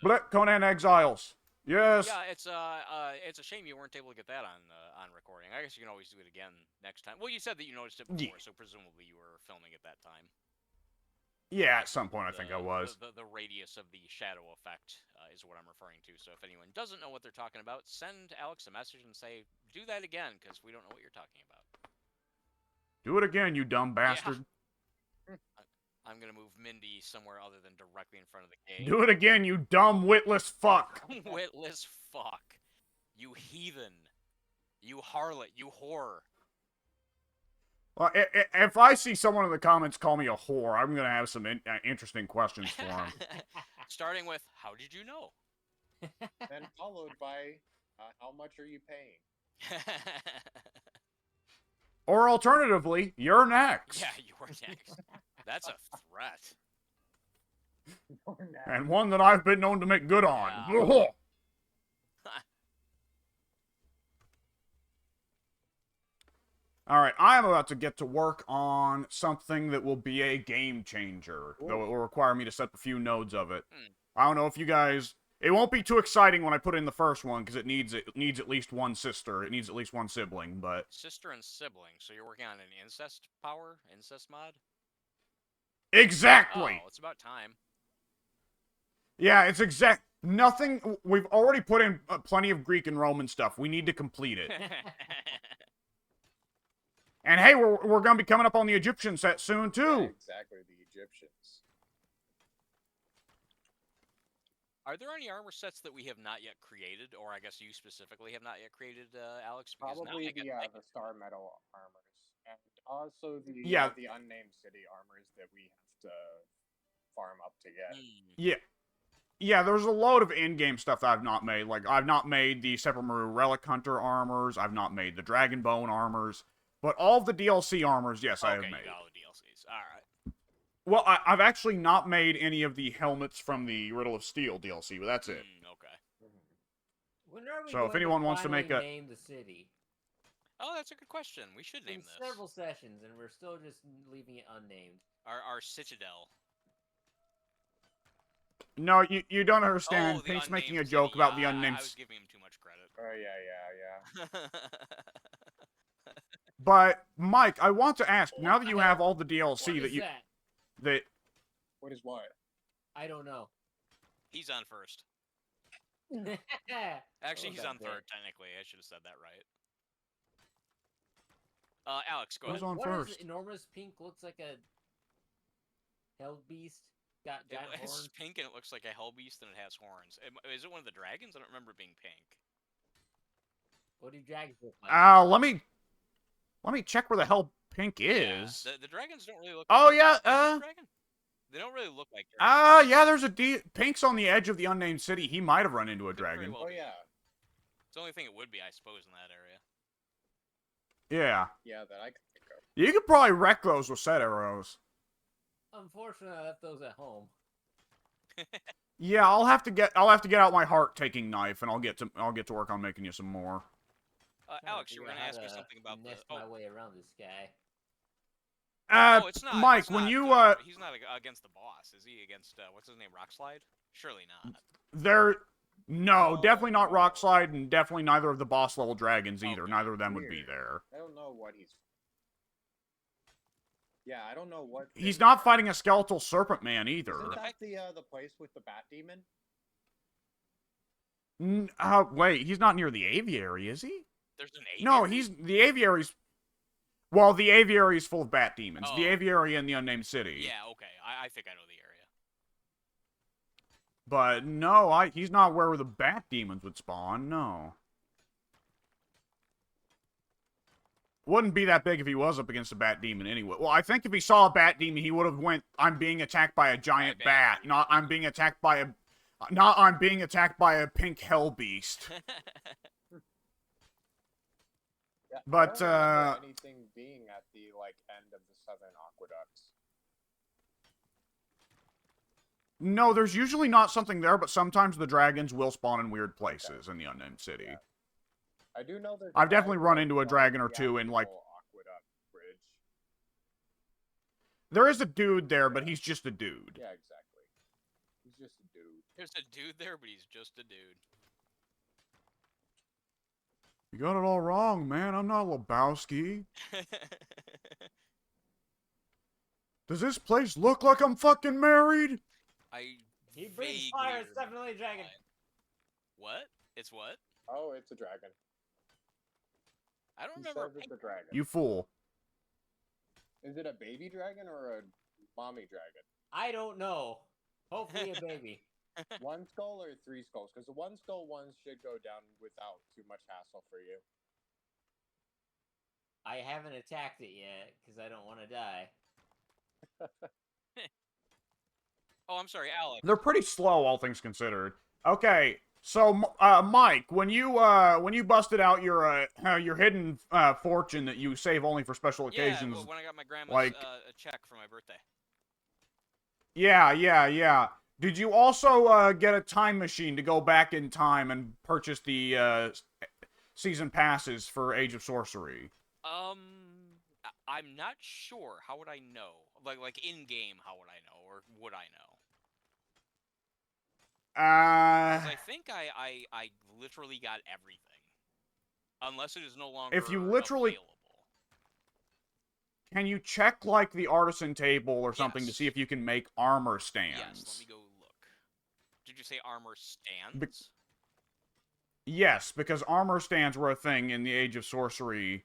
Conan Exiles. Yes. Yeah, it's a shame you weren't able to get that on recording. I guess you can always do it again next time. Well, you said that you noticed it Yeah. before, so presumably you were filming at that time. Yeah, at some point I think I was. The radius of the shadow effect is what I'm referring to. So if anyone doesn't know what they're talking about, send Alex a message and say, do that again, because we don't know what you're talking about. Do it again, you dumb bastard. Yeah. I'm going to move Mindy somewhere other than directly in front of the gate. Do it again, you dumb witless fuck. Witless fuck. You heathen. You harlot. You whore. Well, if I see someone in the comments call me a whore, I'm going to have some interesting questions for them. Starting with, how did you know? Then followed by, how much are you paying? Or alternatively, you're next. Yeah, you're next. That's a threat. And one that I've been known to make good on. Yeah. Alright, I am about to get to work on something that will be a game changer. Ooh. Though it will require me to set up a few nodes of it. Hmm. I don't know if you guys... It won't be too exciting when I put in the first one, because it needs at least one sister. It needs at least one sibling, but... Sister and sibling, so you're working on an incest power? Incest mod? Exactly! Oh, it's about time. Yeah, it's exact... Nothing... We've already put in plenty of Greek and Roman stuff. We need to complete it. And hey, we're going to be coming up on the Egyptian set soon, too. Yeah, exactly, the Egyptians. Are there any armor sets that we have not yet created, or I guess you specifically have not yet created, Alex? Because Probably the Star Metal armors, and also the unnamed city armors that we have to farm up to get. Yeah. Yeah, there's a load of in-game stuff that I've not made. Like, I've not made the Separamaru Relic Hunter armors. I've not made the Dragon Bone armors. But all of the DLC armors, yes, I have made. Okay, you got all the DLCs. Alright. Well, I've actually not made any of the helmets from the Riddle of Steel DLC, but that's it. Okay. When are we So if anyone wants to make a... name the city? Oh, that's a good question. We should name this. Several sessions, and we're still just leaving it unnamed. Our Citadel. No, you don't understand. Oh, Pink's making a unnamed joke city. about the unnamed... I was giving him too much credit. Oh, yeah. But, Mike, I want to ask, now that you have all the DLC What is that... What is what? I don't know. He's on first. Actually, he's on third, technically. I should have said that right. Alex, go ahead. Who's on first? Is enormous pink looks like a hell beast? Got giant horns. It's pink and it looks like a hell beast and it has horns. Is it one of the dragons? I don't remember it being pink. What do dragons look like? Let me check where the hell Pink is. Yeah, the dragons don't really look. Oh like yeah, dragon? They don't really look like dragons. Yeah, there's Pink's on the edge of the unnamed city. He might have run into a dragon. Well oh yeah. It's the only thing it would be, I suppose, in that area. Yeah. Yeah, that I could think of. You could probably wreck those with set arrows. Unfortunately, I left those at home. Yeah, I'll have to get out my heart-taking knife, and I'll get to work on making you some more. Alex, you were going to ask me something about my way around this guy. Oh, it's not. Mike, it's when not, you he's not against the boss, is he? Against what's his name, Rockslide? Surely not. No, definitely not Rockslide, and definitely neither of the boss level dragons either. Okay. Neither of them would be there. I don't know what he's. Yeah, I don't know what. He's not fighting a skeletal serpent man either. Isn't that the place with the bat demon? Wait, he's not near the aviary, is he? There's an aviary? No, the aviary's... Well, the aviary's full of bat demons. Oh. The aviary in the unnamed city. Yeah, okay. I think I know the area. But no, he's not where the bat demons would spawn, no. Wouldn't be that big if he was up against a bat demon anyway. Well, I think if he saw a bat demon, he would have went, I'm being attacked by a giant bat, not I'm being attacked by a pink hell beast. Yeah, But I don't remember anything being at the end of the southern aqueducts. No, there's usually not something there, but sometimes the dragons will spawn in weird places in the unnamed city. Yeah. I do know there's. I've definitely run into a dragon or two in aqueduct bridge. There is a dude there, but he's just a dude. Yeah, exactly. He's just a dude. There's a dude there, but he's just a dude. You got it all wrong, man. I'm not Lebowski. Does this place look like I'm fucking married? He breathes fire. It's definitely a dragon. What? It's what? Oh, it's a dragon. I don't He remember. says it's a dragon. You fool. Is it a baby dragon or a mommy dragon? I don't know. Hopefully a baby. One skull or three skulls? Because the one skull ones should go down without too much hassle for you. I haven't attacked it yet because I don't want to die. Oh, I'm sorry, Alex. They're pretty slow, all things considered. Okay, so Mike, when you busted out your hidden fortune that you save only for special occasions, Yeah, when I got my grandma's like a check for my birthday. Yeah. Did you also get a time machine to go back in time and purchase the season passes for Age of Sorcery? I'm not sure. How would I know? Like in game, how would I know, or would I know? 'Cause I think I literally got everything, unless it is no longer if you literally available. Can you check like the artisan table or something to see if you can make armor stands? Yes, let me go look. Did you say armor stands? Yes, because armor stands were a thing in the Age of Sorcery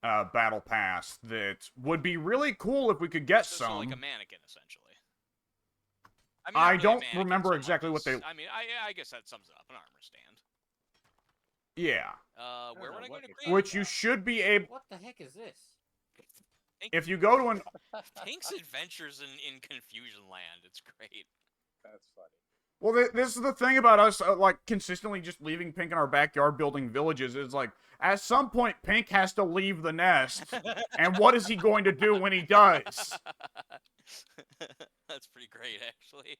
battle pass that would be really cool if we could get some. So like a mannequin, essentially. I mean, I don't remember exactly what they. I mean, I guess that sums it up. An armor stand. Yeah. Where would I go to create? Which you should be able. What the heck is this? If you go to an. Tank's Adventures in Confusion Land. It's great. That's funny. Well, this is the thing about us, like, consistently just leaving Pink in our backyard building villages, is like, at some point, Pink has to leave the nest, and what is he going to do when he does? That's pretty great, actually.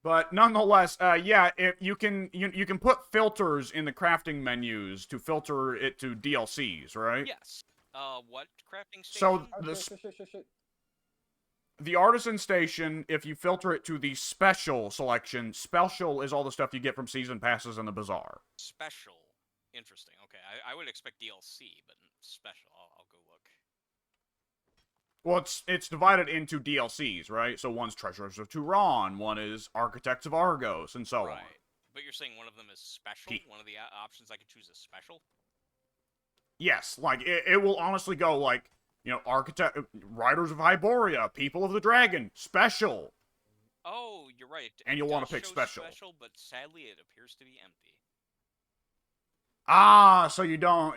But nonetheless, yeah, you can put filters in the crafting menus to filter it to DLCs, right? Yes. What crafting station? So Shit. the artisan station, if you filter it to the special selection, special is all the stuff you get from season passes and the bazaar. Special. Interesting. Okay, I would expect DLC, but special. I'll go look. Well, it's divided into DLCs, right? So one's Treasures of Turan, one is Architects of Argos, and so on. Right. But you're saying one of them is special? One of the options I could choose is special? Yes, like, it will honestly go, like, you know, Riders of Hyboria, People of the Dragon, special. Oh, you're right. And you'll want to pick special. But sadly, it appears to be empty. Ah, so you don't.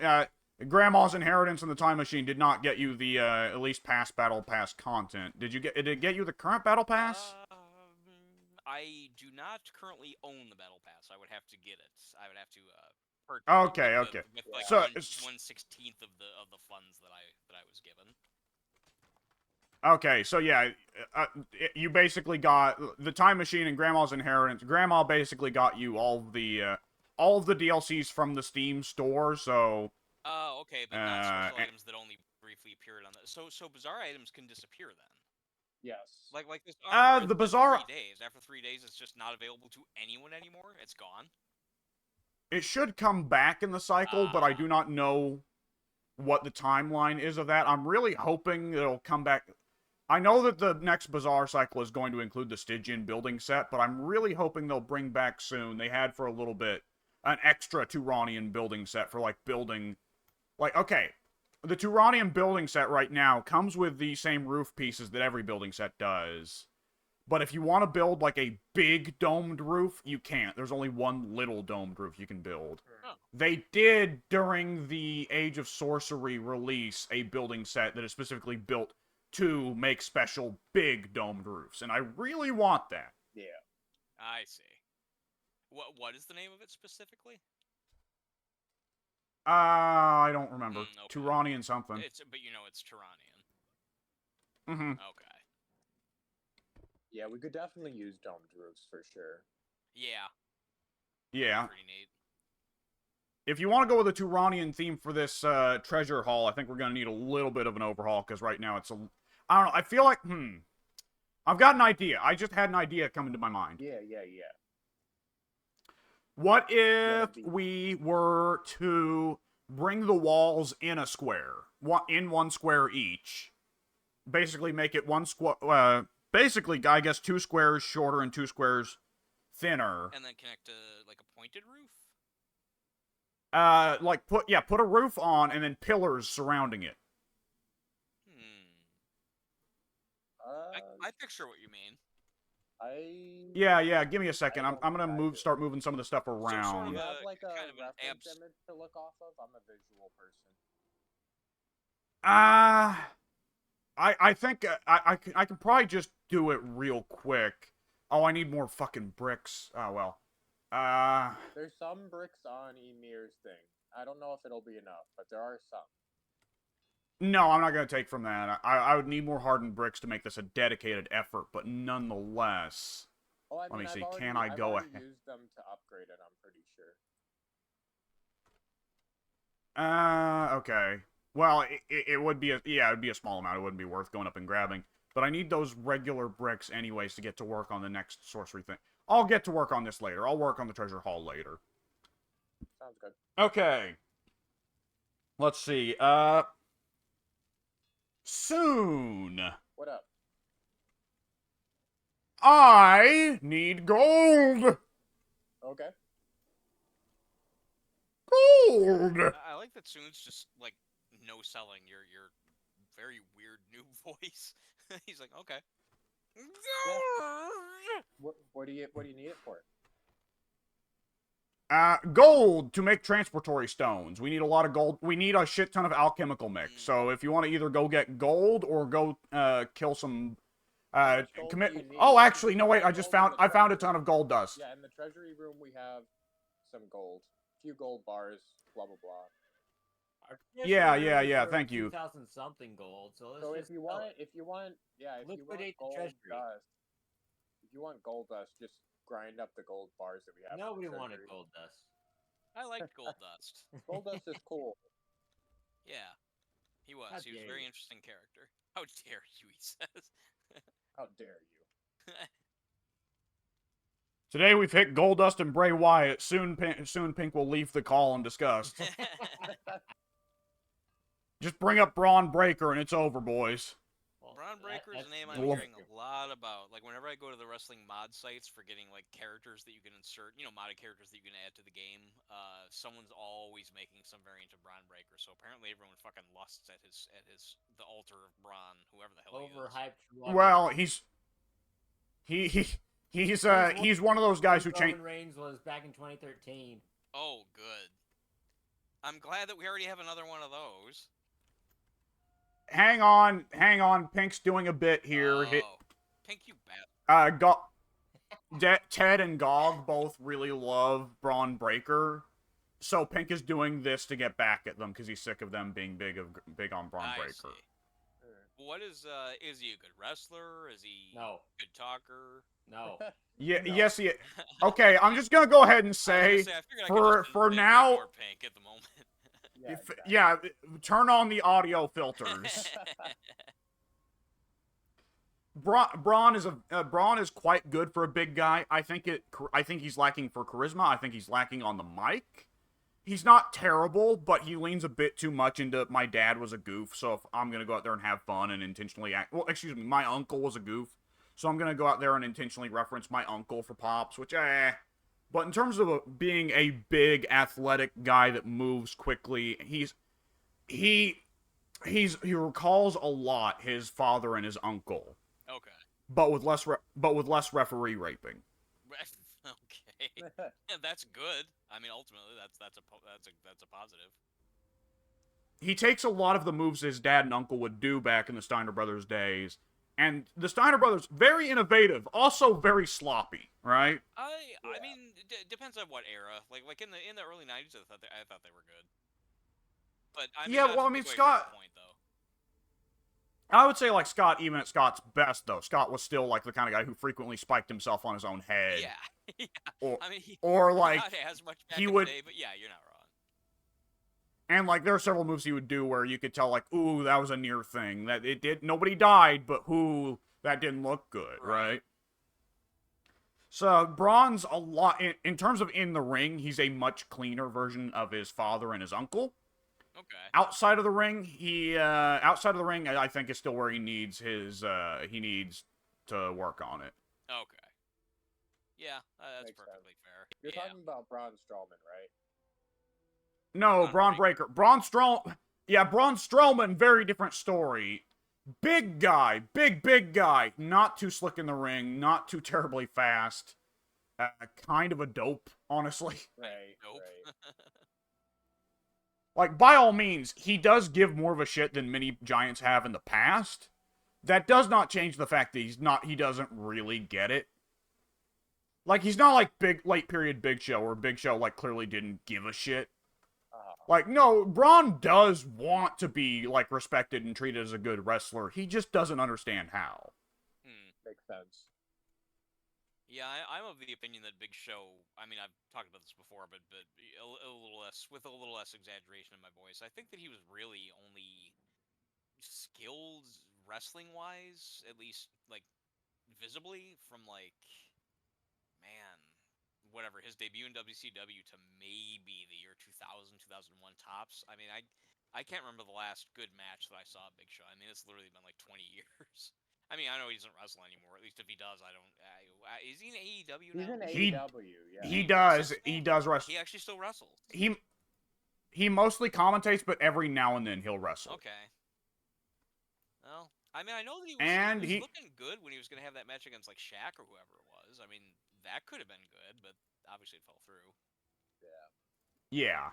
Grandma's Inheritance and the Time Machine did not get you the at least past Battle Pass content. Did it get you the current Battle Pass? I do not currently own the Battle Pass. I would have to get it. I would have to purchase. Okay. With like so 1/16 of the funds that I was given. Okay, so yeah, you basically got the Time Machine and Grandma's Inheritance. Grandma basically got you all of the DLCs from the Steam store. So. Oh, okay, but not special items that only briefly appeared on the. So bizarre items can disappear then. Yes. Like this. The bizarre. 3 days. After 3 days, it's just not available to anyone anymore. It's gone. It should come back in the cycle, but I do not know what the timeline is of that. I'm really hoping it'll come back. I know that the next Bazaar cycle is going to include the Stygian building set, but I'm really hoping they'll bring back soon. They had for a little bit an extra Turanian building set for like building. Like, okay, the Turanian building set right now comes with the same roof pieces that every building set does. But if you want to build, like, a big domed roof, you can't. There's only one little domed roof you can build. Oh. They did, during the Age of Sorcery release, a building set that is specifically built to make special big domed roofs, and I really want that. Yeah. I see. What is the name of it specifically? I don't remember. Okay. Turanian something. But you know it's Turanian. Mm-hmm. Okay. Yeah, we could definitely use domed roofs for sure. Yeah. Yeah. Pretty neat. If you want to go with a Turanian theme for this treasure haul, I think we're going to need a little bit of an overhaul, because right now it's I don't know, I feel like, I've got an idea. I just had an idea come into my mind. Yeah. What if What'd it be? we were to bring the walls in a square, in one square each? Basically, make it one square. Basically, I guess 2 squares shorter and 2 squares thinner. And then connect to like a pointed roof. Like put a roof on and then pillars surrounding it. I picture what you mean. Yeah. Give me a second. I'm gonna start moving some of the stuff around. Do you Sort have like a kind of an reference image to look off of? I'm a visual person. I think I can probably just do it real quick. Oh, I need more fucking bricks. Oh well. There's some bricks on Emir's thing. I don't know if it'll be enough, but there are some. No, I'm not gonna take from that. I would need more hardened bricks to make this a dedicated effort, but nonetheless. Oh, I mean, Let me see. I've Can I go already ahead? used them to upgrade it, I'm pretty sure. Okay. Well, it would be it'd be a small amount. It wouldn't be worth going up and grabbing. But I need those regular bricks anyways to get to work on the next sorcery thing. I'll get to work on this later. I'll work on the treasure hall later. Sounds good. Okay. Let's see. Soon. What up? I need gold. Okay. Gold. I like that Soon's just like no selling your very weird new voice. He's like, okay. What do you need it for? Gold to make transportory stones. We need a lot of gold. We need a shit ton of alchemical mix. So if you want to either go get gold or go kill some much gold do you need? Oh, actually, no wait. I found a Treasury. ton of gold dust. Yeah, in the treasury room we have some gold. A few gold bars, blah blah blah. Yeah. Thank you. 2,000 something gold. So if you want Liquidate the gold treasury. dust, if you want gold dust, just grind up the gold bars that we have. in the Nobody wanted treasury. gold dust. I liked Gold Dust. Gold dust is cool. Yeah, he was. How He was a dare very you. interesting character. How dare you? He says. How dare you? Today we've hit gold dust and Bray Wyatt. Soon Pink will leave the call in disgust. Just bring up Braun Breaker and it's over, boys. Well, Braun Breaker is a name I'm Well, hearing a lot about. Like whenever I go to the wrestling mod sites for getting like characters that you can insert, modded characters that you can add to the game, someone's always making some variant of Braun Breaker. So apparently everyone fucking lusts at the altar of Braun, whoever the hell he is. Overhyped. Well, he's one of those guys who changed. Roman Reigns was back in 2013. Oh, good. I'm glad that we already have another one of those. Hang on. Pink's doing a bit here. Oh, Hit, Pink, you bat. Ted and Gog both really love Braun Breaker, so Pink is doing this to get back at them because he's sick of them being big on Braun I Breaker. see. What is he a good wrestler? Is he No. a good talker? No. Yeah, No. yes, he. Okay, I'm just gonna go ahead and I was say, gonna say, I figured I could just for ignore now, Pink at the moment. Yeah, exactly. yeah, turn on the audio filters. Braun is quite good for a big guy. I think he's lacking for charisma. I think he's lacking on the mic. He's not terrible, but he leans a bit too much into my dad was a goof, so if I'm gonna go out there and have fun and intentionally act, well, excuse me, my uncle was a goof, so I'm gonna go out there and intentionally reference my uncle for pops, which But in terms of being a big athletic guy that moves quickly, he recalls a lot his father and his uncle. Okay. But with less referee raping. Okay. That's good. I mean, ultimately, that's a positive. He takes a lot of the moves his dad and uncle would do back in the Steiner Brothers days, and the Steiner Brothers very innovative, also very sloppy, right? I mean, depends on what era. Like in the early '90s, I thought they were good. But I mean, Yeah, not well, to I mean, take away from Scott. the point, though. I would say like Scott, even at Scott's best, though, Scott was still like the kind of guy who frequently spiked himself on his own head. Yeah. Yeah. Or, I mean, or like not as much back he in would, the day, but yeah, you're not wrong. and like there are several moves he would do where you could tell like, ooh, that was a near thing that it did. Nobody died, but ooh, that didn't look good, Right. right? So Braun's a lot in terms of in the ring. He's a much cleaner version of his father and his uncle. Okay. Outside of the ring, outside of the ring, I think is still where he needs he needs to work on it. Okay. Yeah, that's Makes perfectly sense. fair. You're Yeah. talking about Braun Strowman, right? No, Braun Breaker. Braun Strowman. Yeah, Braun Strowman, very different story. Big guy, big guy. Not too slick in the ring, not too terribly fast. Kind of a dope, honestly. Right. Nope. Right. Like, by all means, he does give more of a shit than many Giants have in the past. That does not change the fact that he doesn't really get it. Like, he's not like late period Big Show, where Big Show, like, clearly didn't give a shit. Like, no, Braun does want to be, like, respected and treated as a good wrestler. He just doesn't understand how. Makes sense. Yeah, I'm of the opinion that Big Show. I mean, I've talked about this before, but a little less with a little less exaggeration in my voice. I think that he was really only skilled wrestling wise, at least like visibly, from like man, whatever his debut in WCW to maybe the year 2000, 2001 tops. I mean, I can't remember the last good match that I saw of Big Show. I mean, it's literally been like 20 years. I mean, I know he doesn't wrestle anymore. At least if he does, I don't. Is he in AEW He's now? in AEW, yeah. He Is does. he He still? does wrestle. He actually still wrestles. He mostly commentates, but every now and then he'll wrestle. Okay. Well, I mean, I know that And he he- was looking good when he was going to have that match against like Shaq or whoever it was. I mean, that could have been good, but obviously it fell through. Yeah.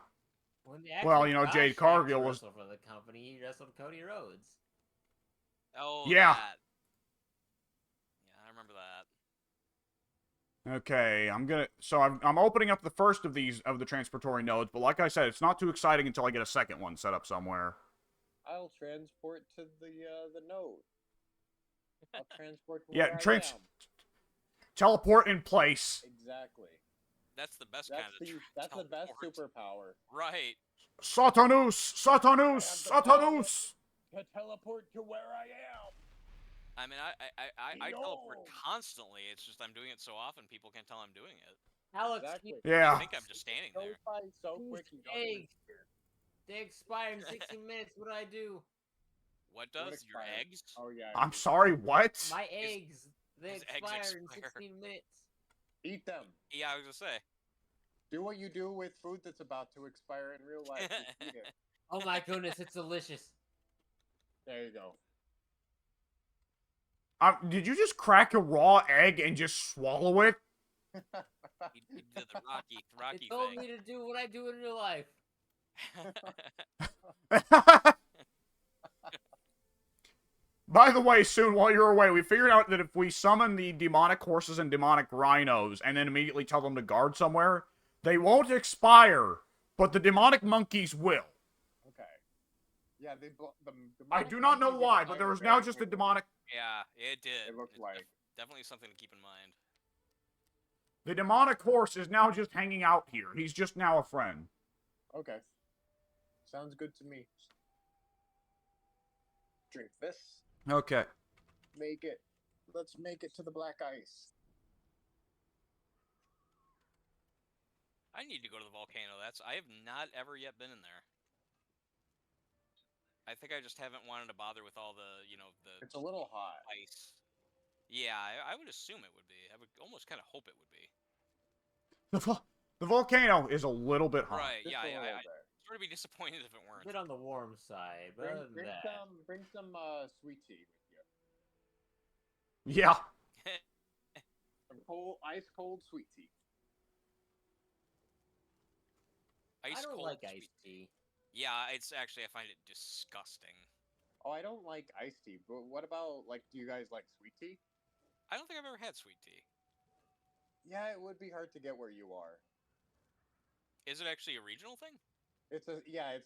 When they Well, actually you know, got Jade Shaq to Cargill was. wrestle for the company. He wrestled Cody Rhodes. Oh, Yeah. that. Yeah, I remember that. Okay, I'm opening up the first of these of the transportory nodes, but like I said, it's not too exciting until I get a second one set up somewhere. I'll transport to the node. I'll transport to Yeah, where I am. teleport in place. Exactly. That's the best That's kind of that's the best teleport. superpower. Right. Satanus, Satanus, I have the Satanus. To teleport to where I am. I mean, I teleport Yo. constantly. It's just I'm doing it so often, people can't tell I'm doing it. Alex, Exactly. Yeah. I think I'm just standing Goes there. by so quick. You don't even eggs. They expire in 16 minutes. What do I do? What What does your expired? eggs? Oh yeah. I'm sorry, what? My eggs. They his eggs expire in expire. 16 minutes. Eat them. Yeah, I was gonna say. Do what you do with food that's about to expire in real life. Just eat it. Oh my goodness, it's delicious. There you go. Did you just crack a raw egg and just swallow it? He did the Rocky It told thing. me to do what I do in real life. By the way, soon while you're away, we figured out that if we summon the demonic horses and demonic rhinos and then immediately tell them to guard somewhere, they won't expire, but the demonic monkeys will. Okay. Yeah, the I do not know why, but there is now just a demonic... Yeah, it did. It looked like. Definitely something to keep in mind. The demonic horse is now just hanging out here. He's just now a friend. Okay. Sounds good to me. Drink this. Okay. Make it. Let's make it to the black ice. I need to go to the volcano. I have not ever yet been in there. I think I just haven't wanted to bother with all the, It's a little hot. ice. Yeah, I would assume it would be. I would almost kind of hope it would be. The volcano is a little bit hot. Right, Just yeah, a little I'd bit. sort of be disappointed if it A weren't. bit on the warm side, but other than that. Bring some sweet tea with you. Yeah. Some cold, ice cold sweet tea. Ice I don't cold like sweet iced tea. Yeah, it's actually, I find it disgusting. Oh, I don't like iced tea, but what about, like, do you guys like sweet tea? I don't think I've ever had sweet tea. Yeah, it would be hard to get where you are. Is it actually a regional thing? It's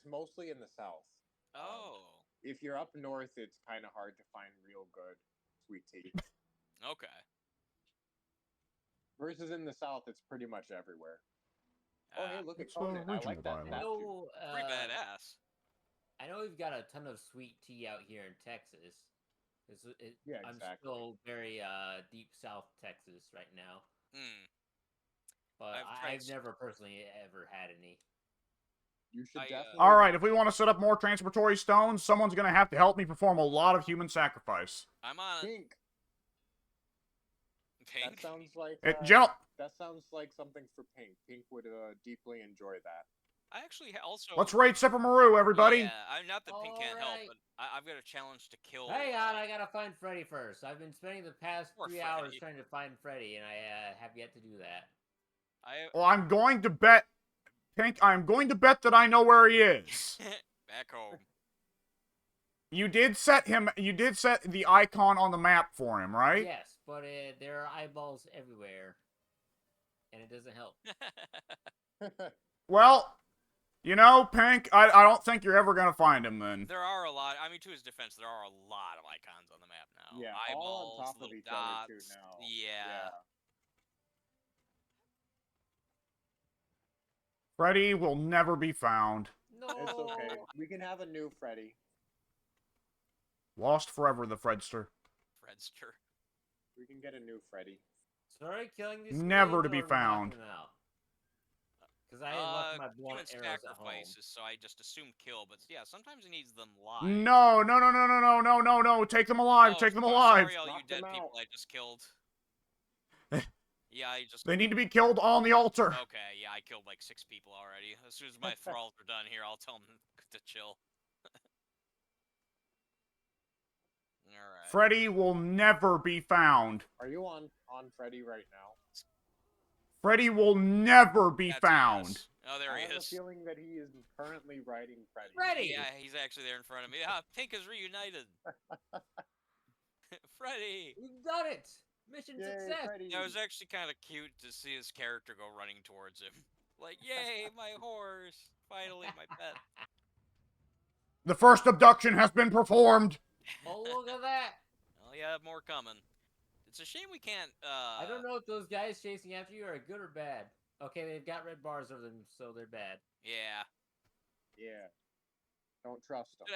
mostly in the south. Oh. If you're up north, it's kind of hard to find real good sweet tea. Okay. Versus in the south, it's pretty much everywhere. Oh, hey, look at It's Conan. I original like that dialogue. I statue. know, Pretty badass. I know we've got a ton of sweet tea out here in Texas. Yeah, I'm exactly. still very deep South Texas right now, Hmm. but I've tried. I've never personally ever had any. You should I definitely. All right, if we want to set up more transportory stones, someone's going to have to help me perform a lot of human sacrifice. I'm on it. Pink. That Pink. sounds like Gentle, something for Pink. Pink would deeply enjoy that. I actually also. let's raid Sephiroth, everybody. Yeah, I'm not that Pink can't help, Alright. but I've got a challenge to kill. Hang on, I gotta find Freddy first. I've been spending the past Poor 3 hours Freddy. trying to find Freddy, and I have yet to do that. Well, I'm going to bet, Pink, I'm going to bet that I know where he is. Back home. You did set the icon on the map for him, right? Yes, but there are eyeballs everywhere, and it doesn't help. Well, you know, Pink, I don't think you're ever going to find him then. There are a lot. I mean, to his defense, there are a lot of icons on the map now. Yeah, Eyeballs, all on top of little each dots. other too now. Yeah. Freddy will never be found. No, It's okay. We can have a new Freddy. Lost forever, the Fredster. Fredster. We can get a new Freddy. Sorry, killing these Never to skeletons be or knocking found. them out. Because I left my blunt Human arrows at home. sacrifices, so I just assumed kill, but yeah, sometimes he needs them live. No, no, no, no, no, no, no, no, no. Take them alive. Oh, Take them alive. Sorry, all you Knock dead them people out. I just killed. Yeah, I just. They need to be killed on the altar. Okay, yeah, I killed like 6 people already. As soon as my thralls are done here, I'll tell them to chill. Alright. Freddy will never be found. Are you on Freddy right now? Freddy will never be That's found. yes. Oh, there I he have is. a feeling that he is currently writing Freddy. Freddy! Yeah, he's actually there in front of me. Ah, Pink is reunited. Freddy! We've done it! Mission Yay, success! Freddy! Yeah, it was actually kind of cute to see his character go running towards him. Like, yay, my horse! Finally, my pet. The first abduction has been performed. Oh, look at that! Well, yeah, more coming. It's a shame we can't, I don't know if those guys chasing after you are good or bad. Okay, they've got red bars over them, so they're bad. Yeah. Yeah. Don't trust him.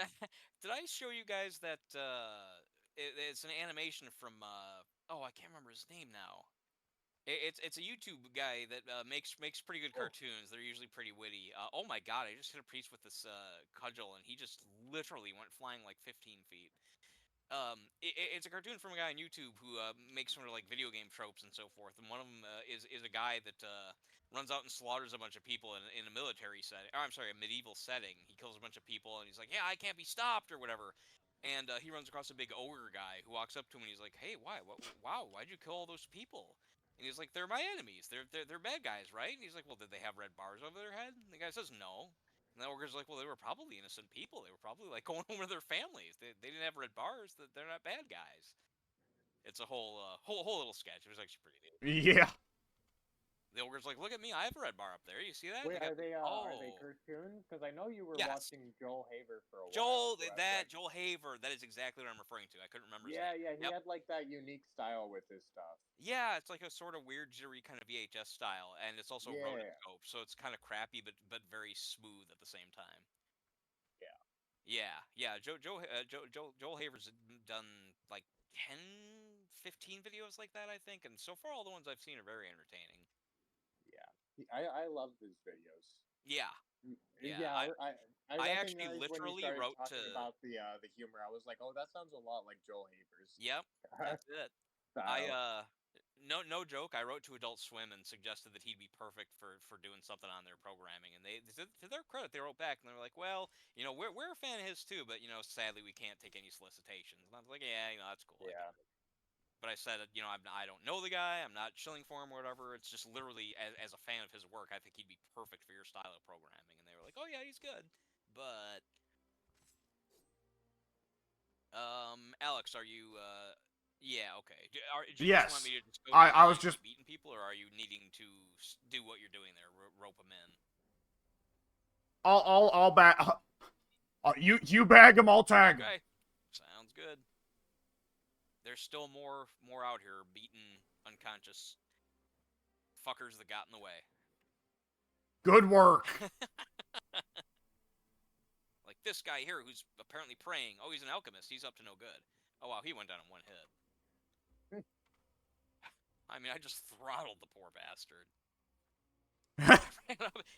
Did I show you guys that, it's an animation from, oh, I can't remember his name now. It's a YouTube guy that makes pretty good cartoons. They're usually pretty witty. Oh my god, I just hit a priest with this cudgel, and he just literally went flying like 15 feet. It's a cartoon from a guy on YouTube who makes sort of like video game tropes and so forth. And one of them is a guy that runs out and slaughters a bunch of people in a military setting. Or I'm sorry, a medieval setting. He kills a bunch of people, and he's like, "Yeah, I can't be stopped" or whatever. And he runs across a big ogre guy who walks up to him and he's like, "Hey, why? Wow, why'd you kill all those people?" And he's like, "They're my enemies. They're bad guys, right?" And he's like, "Well, did they have red bars over their head?" And the guy says, "No." And the ogre's like, "Well, they were probably innocent people. They were probably like going home to their families. They didn't have red bars. They're not bad guys." It's a whole little sketch. It was actually pretty neat. Yeah. The ogre's like, "Look at me. I have a red bar up there. You see that?" Wait, are are they cartoons? Because I know you were Yes. watching Joel Haver for a while. Joel Haver. That is exactly what I'm referring to. I couldn't remember his name. Yeah, he had like that unique style with his stuff. Yeah, it's like a sort of weird, jittery kind of VHS style, and it's also Yeah. rotoscope, so it's kind of crappy, but very smooth at the same time. Yeah. Joel Haver's done like 10, 15 videos like that, I think, and so far all the ones I've seen are very entertaining. Yeah, I love his videos. Yeah. I actually recognized literally when you started wrote talking to- about the humor. I was like, oh, that sounds a lot like Joel Haver's. Yep, that's it. style. No joke. I wrote to Adult Swim and suggested that he'd be perfect for doing something on their programming, and they to their credit, they wrote back and they were like, "Well, we're a fan of his too, but sadly we can't take any solicitations." And I was like, "Yeah, that's cool." Yeah. But I said, I don't know the guy. I'm not shilling for him or whatever. It's just literally as a fan of his work, I think he'd be perfect for your style of programming. And they were like, "Oh yeah, he's good." But Alex, are you yeah, okay. Do you Yes. just want me to just go I was and just keep beating people, or are you needing to do what you're doing there, rope them in? I'll bag. You bag them. I'll tag 'em. Okay, sounds good. There's still more out here beating unconscious fuckers that got in the way. Good work. Like this guy here, who's apparently praying. Oh, he's an alchemist. He's up to no good. Oh wow, he went down in one hit. I mean, I just throttled the poor bastard.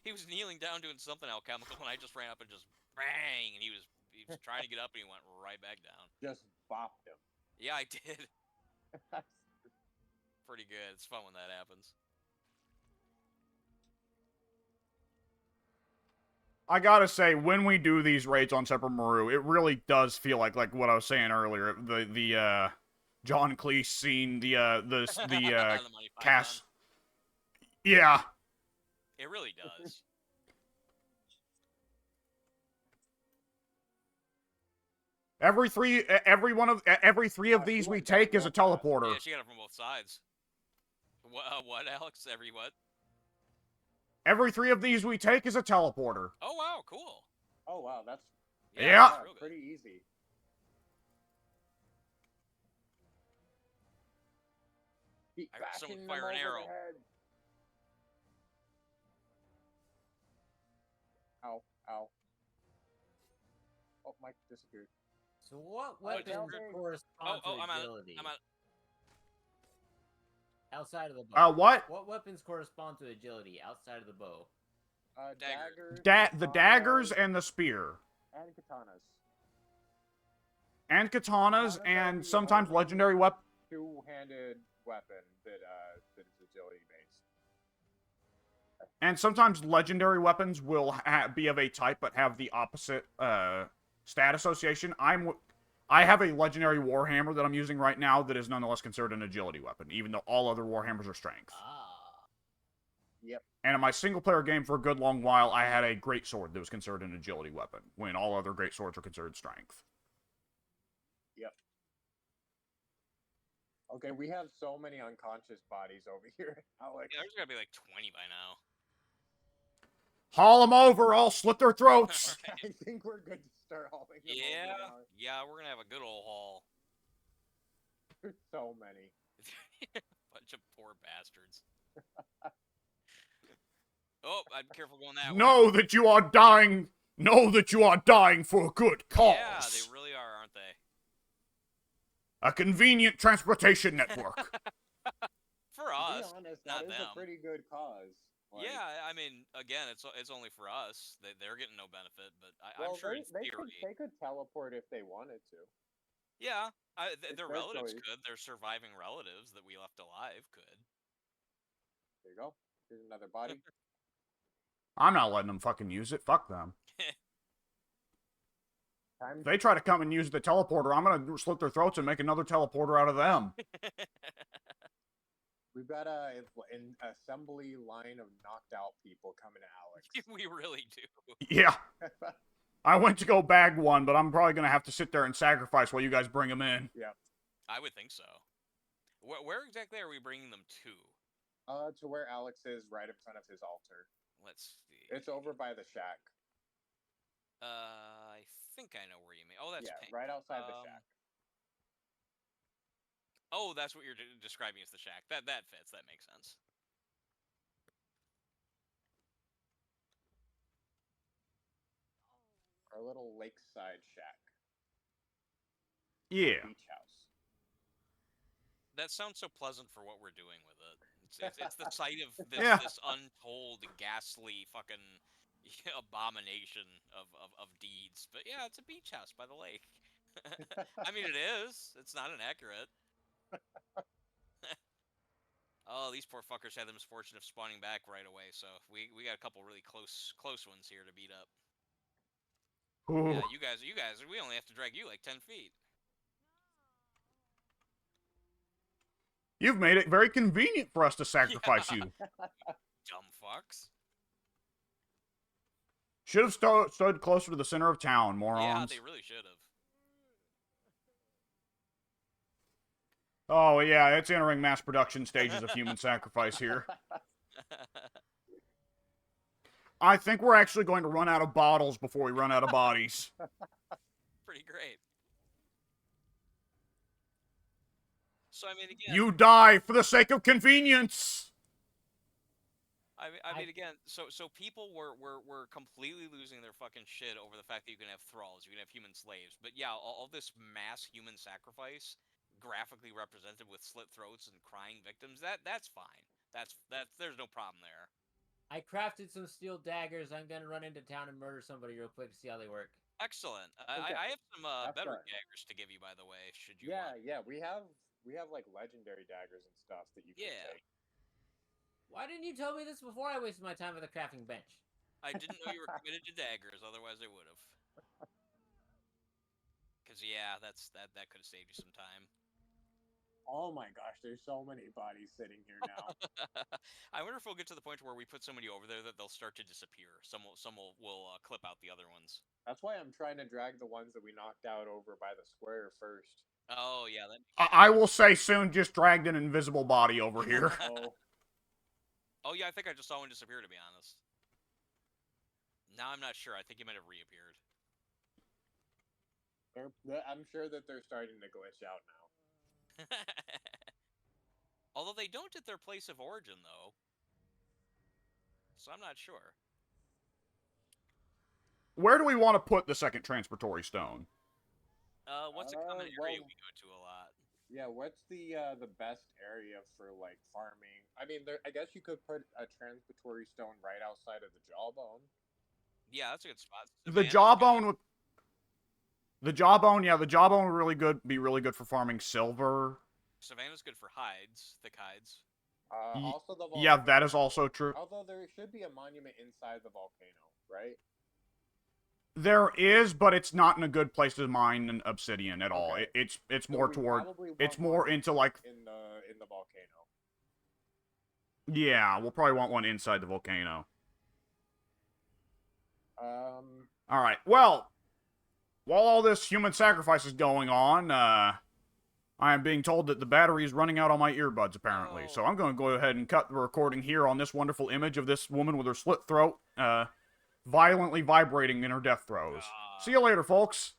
He was kneeling down doing something alchemical, and I just ran up and just bang, and he was trying to get up, and he went right back down. Just bopped him. Yeah, I did. Pretty good. It's fun when that happens. I gotta say, when we do these raids on Separate Maru, it really does feel like what I was saying earlier. The John Cleese scene, the Monty cast. Python. Yeah. It really does. Every three of these we take is a teleporter. Yeah, she got it from both sides. What, Alex? Every what? Every 3 of these we take is a teleporter. Oh wow, cool. Oh wow, that's Yeah. That's real good. pretty easy. Keep I heard someone bashing fire them an over arrow. the head. Ow, ow. Oh, Mike disappeared. So what Oh, it weapons disappeared. correspond to I'm out. agility? I'm out. Outside of the bow. What? What weapons correspond to agility outside of the bow? Daggers. The daggers and the spear. And katanas. And katanas, Katanas are and the sometimes only legendary weapon. Two-handed weapon that is agility based. And sometimes legendary weapons will be of a type but have the opposite stat association. I have a legendary warhammer that I'm using right now that is nonetheless considered an agility weapon, even though all other warhammers are strength. Ah. Yep. And in my single-player game for a good long while, I had a greatsword that was considered an agility weapon, when all other greatswords are considered strength. Yep. Okay, we have so many unconscious bodies over here, Alex. Yeah, there's gotta be like 20 by now. Haul them over, I'll slit their throats! I think we're good to start hauling them Yeah, over now. yeah, we're gonna have a good old haul. There's so many. Bunch of poor bastards. Oh, I'm careful going that way. Know that you are dying! Know that you are dying for a good cause! Yeah, they really are, aren't they? A convenient transportation network. For To us, be honest, not that is them. a pretty good cause. Like, Yeah, I mean, again, it's only for us. They're getting no benefit, but well, I'm sure in they theory. could teleport if they wanted to. Yeah, It's their their relatives choice. could. Their surviving relatives that we left alive could. There you go. Here's another body. I'm not letting them fucking use it. Fuck them. Time. If they try to come and use the teleporter, I'm gonna slit their throats and make another teleporter out of them. We've got an assembly line of knocked out people coming to Alex. We really do. Yeah. I went to go bag one, but I'm probably gonna have to sit there and sacrifice while you guys bring them in. Yeah. I would think so. Where exactly are we bringing them to? To where Alex is, right in front of his altar. Let's see. It's over by the shack. I think I know where you mean. Oh, that's yeah, right outside the shack. Oh, that's what you're describing as the shack. That fits. That makes sense. Our little lakeside shack. Yeah. Beach house. That sounds so pleasant for what we're doing with it. It's the sight of this, Yeah. this untold, ghastly fucking abomination of deeds. But yeah, it's a beach house by the lake. I mean, it is. It's not inaccurate. Oh, these poor fuckers had the misfortune of spawning back right away, so we got a couple really close ones here to beat up. Ooh. Yeah, you guys, we only have to drag you like 10 feet. You've made it very convenient for us to sacrifice you. Dumb fucks. Should have stood closer to the center of town, morons. Yeah, they really should have. Oh, yeah, it's entering mass production stages of human sacrifice here. I think we're actually going to run out of bottles before we run out of bodies. Pretty great. So, I mean, again... You die for the sake of convenience! I mean, again, so people were completely losing their fucking shit over the fact that you can have thralls, you can have human slaves. But yeah, all this mass human sacrifice, graphically represented with slit throats and crying victims, that's fine. That's there's no problem there. I crafted some steel daggers. I'm gonna run into town and murder somebody real quick to see how they work. Excellent. Okay, I have some better After daggers to give you, by the way, should you yeah, want. yeah, we have like legendary daggers and stuff that you can Yeah. take. Why didn't you tell me this before I wasted my time with a crafting bench? I didn't know you were committed to daggers, otherwise I would have. Cause yeah, that could have saved you some time. Oh my gosh, there's so many bodies sitting here now. I wonder if we'll get to the point where we put somebody over there that they'll start to disappear. Some will clip out the other ones. That's why I'm trying to drag the ones that we knocked out over by the square first. Oh yeah, that. I will say soon just dragged an invisible body over here. Oh, Oh yeah, I think I just saw one disappear. To be honest. Now I'm not sure. I think he might have reappeared. I'm sure that they're starting to glitch out now. Although they don't at their place of origin, though. So I'm not sure. Where do we want to put the second transportory stone? What's a common area well, we go to a lot? Yeah, what's the best area for like farming? I mean, I guess you could put a transitory stone right outside of the jawbone. Yeah, that's a good spot. The jawbone would. The jawbone, yeah, the jawbone would be really good for farming silver. Savannah's good for hides, thick hides. Also the volcano. Yeah, that is also true. Although there should be a monument inside the volcano, right? There is, but it's not in a good place to mine an obsidian at all. Okay. It's So more we toward. probably want It's more one into like. in the volcano. Yeah, we'll probably want one inside the volcano. All right. Well, while all this human sacrifice is going on, I am being told that the battery is running out on my earbuds, apparently. So I'm going to go ahead and cut the recording here on this wonderful image of this woman with her slit throat, violently vibrating in her death throes. See you later, folks.